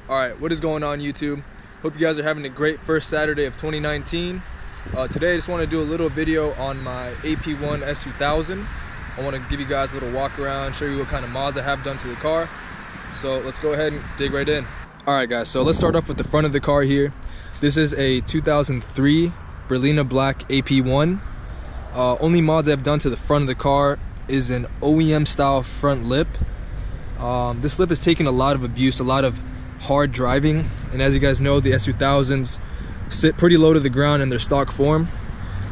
Alright, what is going on YouTube? Hope you guys are having a great first Saturday of 2019. Today I just want to do a little video on my AP1 S2000. I want to give you guys a little walk around, show you what kind of mods I have done to the car. So let's go ahead and dig right in. Alright guys, so let's start off with the front of the car here. This is a 2003 Berlina Black AP1. Only mods I've done to the front of the car is an OEM style front lip. This lip has taken a lot of abuse, a lot of hard driving, and as you guys know, the S2000s sit pretty low to the ground in their stock form.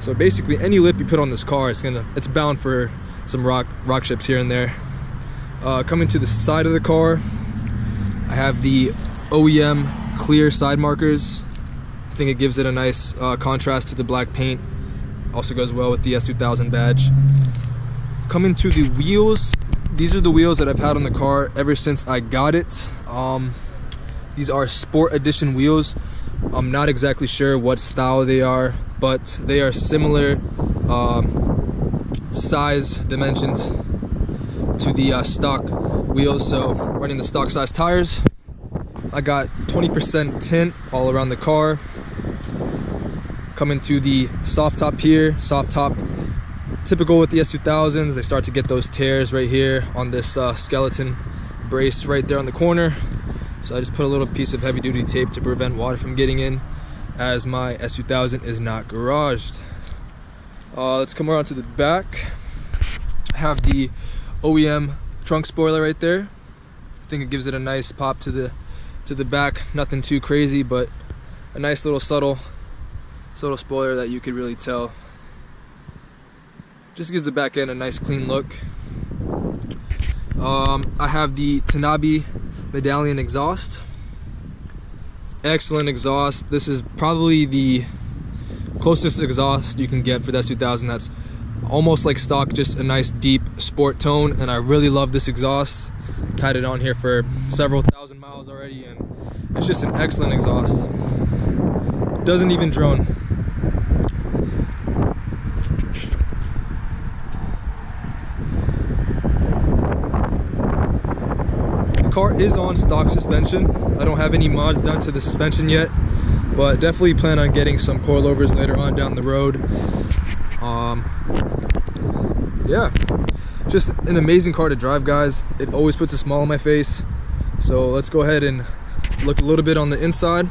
So basically any lip you put on this car, it's bound for some rock chips here and there. Coming to the side of the car, I have the OEM clear side markers. I think it gives it a nice contrast to the black paint. Also goes well with the S2000 badge. Coming to the wheels, these are the wheels that I've had on the car ever since I got it. These are Sport Edition wheels. I'm not exactly sure what style they are, but they are similar size dimensions to the stock wheels, so running the stock size tires. I got 20% tint all around the car. Coming to the soft top here, soft top, typical with the S2000s, they start to get those tears right here on this skeleton brace right there on the corner. So I just put a little piece of heavy duty tape to prevent water from getting in, as my S2000 is not garaged. Let's come around to the back. I have the OEM trunk spoiler right there. I think it gives it a nice pop to the back. Nothing too crazy, but a nice little subtle spoiler that you could really tell. Just gives the back end a nice clean look. I have the Tanabe medallion exhaust. Excellent exhaust. This is probably the closest exhaust you can get for the S2000 that's almost like stock, just a nice deep sport tone, and I really love this exhaust. Had it on here for several thousand miles already, and it's just an excellent exhaust. Doesn't even drone. The car is on stock suspension. I don't have any mods done to the suspension yet, but definitely plan on getting some coilovers later on down the road. Yeah, just an amazing car to drive, guys. It always puts a smile on my face. So let's go ahead and look a little bit on the inside.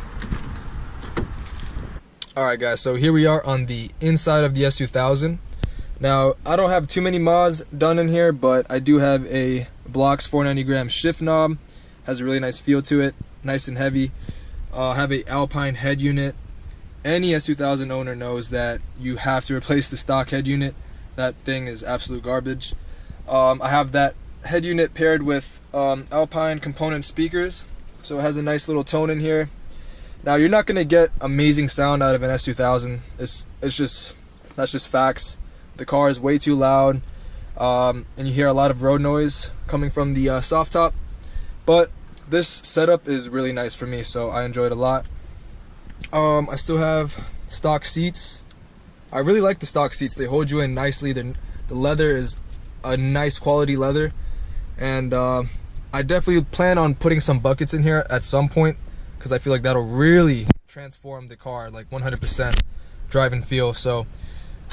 Alright guys, so here we are on the inside of the S2000. Now, I don't have too many mods done in here, but I do have a Blox 490 gram shift knob. Has a really nice feel to it, nice and heavy. Have a Alpine head unit. Any S2000 owner knows that you have to replace the stock head unit. That thing is absolute garbage. I have that head unit paired with Alpine component speakers, so it has a nice little tone in here. Now, you're not gonna get amazing sound out of an S2000. That's just facts. The car is way too loud, and you hear a lot of road noise coming from the soft top. But this setup is really nice for me, so I enjoy it a lot. I still have stock seats. I really like the stock seats. They hold you in nicely. The leather is a nice quality leather, and I definitely plan on putting some buckets in here at some point, because I feel like that'll really transform the car, like 100% drive and feel. So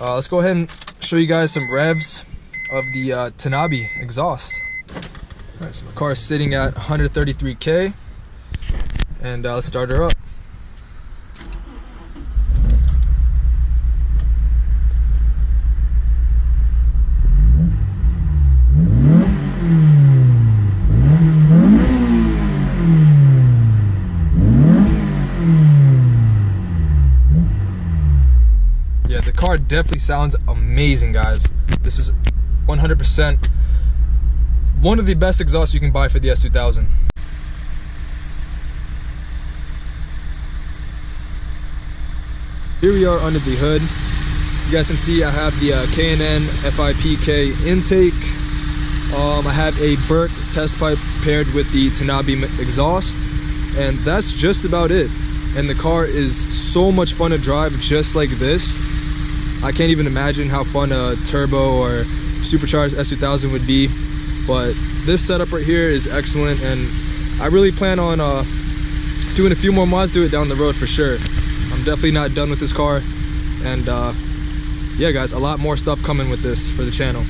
let's go ahead and show you guys some revs of the Tanabe exhaust. Alright, so my car is sitting at 133K, and let's start her up. Yeah, the car definitely sounds amazing, guys. This is 100% one of the best exhausts you can buy for the S2000. Here we are under the hood. You guys can see I have the K&N FIPK intake. I have a Burke test pipe paired with the Tanabe exhaust, and that's just about it. And the car is so much fun to drive just like this. I can't even imagine how fun a turbo or supercharged S2000 would be, but this setup right here is excellent, and I really plan on doing a few more mods to it down the road for sure. I'm definitely not done with this car, and yeah guys, a lot more stuff coming with this for the channel.